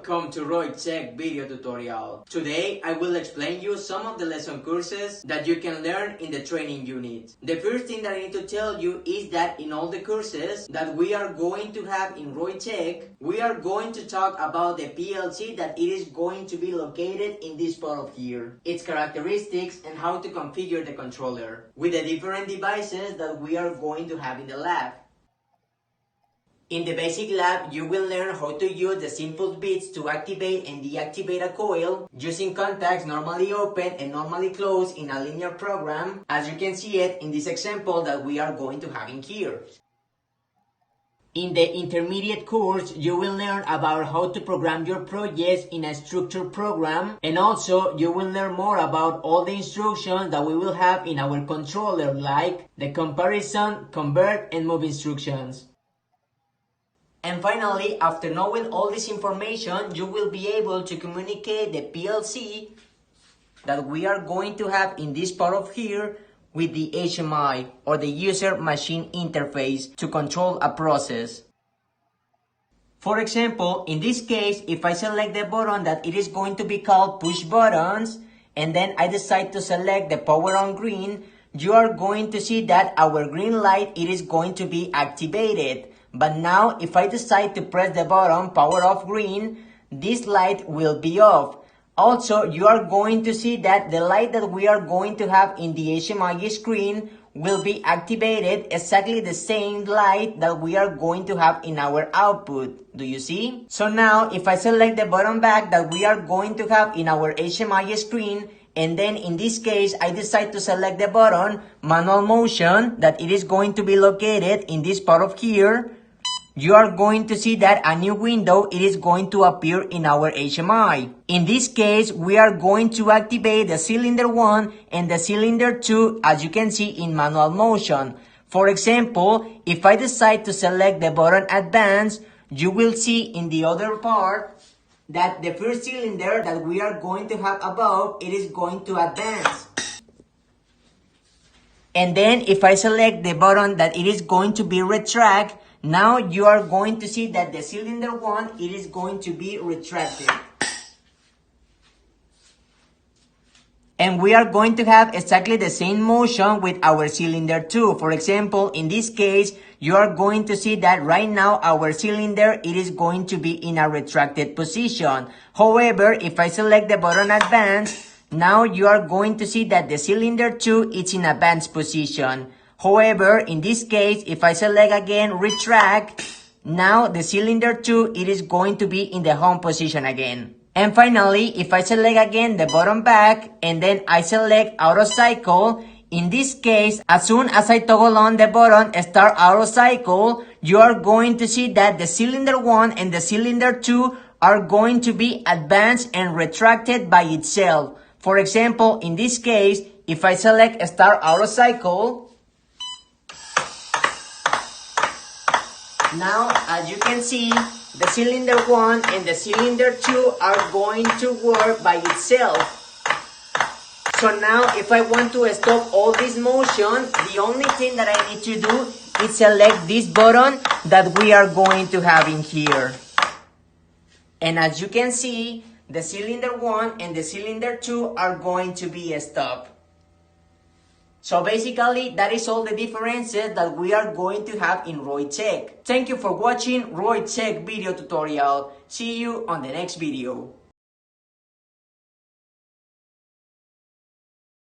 Welcome to Roytech video tutorial. Today I will explain you some of the lesson courses that you can learn in the training unit. The first thing that I need to tell you is that in all the courses that we are going to have in Roytech, we are going to talk about the PLC that it is going to be located in this photo here, its characteristics and how to configure the controller with the different devices that we are going to have in the lab. In the basic lab, you will learn how to use the simple bits to activate and deactivate a coil using contacts normally open and normally closed in a linear program, as you can see it in this example that we are going to have in here. In the intermediate course, you will learn about how to program your projects in a structured program, and also you will learn more about all the instructions that we will have in our controller, like the comparison, convert, and move instructions. And finally, after knowing all this information, you will be able to communicate the PLC that we are going to have in this part of here with the HMI, or the user machine interface, to control a process. For example, in this case, if I select the button that it is going to be called push buttons, and then I decide to select the power on green, you are going to see that our green light, it is going to be activated. But now, if I decide to press the button power off green, this light will be off. Also, you are going to see that the light that we are going to have in the HMI screen will be activated exactly the same light that we are going to have in our output. Do you see? So now, if I select the button back that we are going to have in our HMI screen, and then in this case, I decide to select the button manual motion that it is going to be located in this part of here, you are going to see that a new window it is going to appear in our HMI. In this case, we are going to activate the cylinder 1 and the cylinder 2, as you can see in manual motion. For example, if I decide to select the button advance, you will see in the other part that the first cylinder that we are going to have above, it is going to advance. And then if I select the button that it is going to be retract, now you are going to see that the cylinder 1, it is going to be retracted. And we are going to have exactly the same motion with our cylinder 2. For example, in this case, you are going to see that right now our cylinder, it is going to be in a retracted position. However, if I select the button advance, now you are going to see that the cylinder 2 is in advanced position. However, in this case, if I select again retract, now the cylinder 2, it is going to be in the home position again. And finally, if I select again the button back, and then I select auto cycle, in this case, as soon as I toggle on the button start auto cycle, you are going to see that the cylinder 1 and the cylinder 2 are going to be advanced and retracted by itself. For example, in this case, if I select start auto cycle, now, as you can see, the cylinder 1 and the cylinder 2 are going to work by itself. So now, if I want to stop all this motion, the only thing that I need to do is select this button that we are going to have in here. And as you can see, the cylinder 1 and the cylinder 2 are going to be stopped. So basically, that is all the differences that we are going to have in Roytech. Thank you for watching Roytech video tutorial. See you on the next video.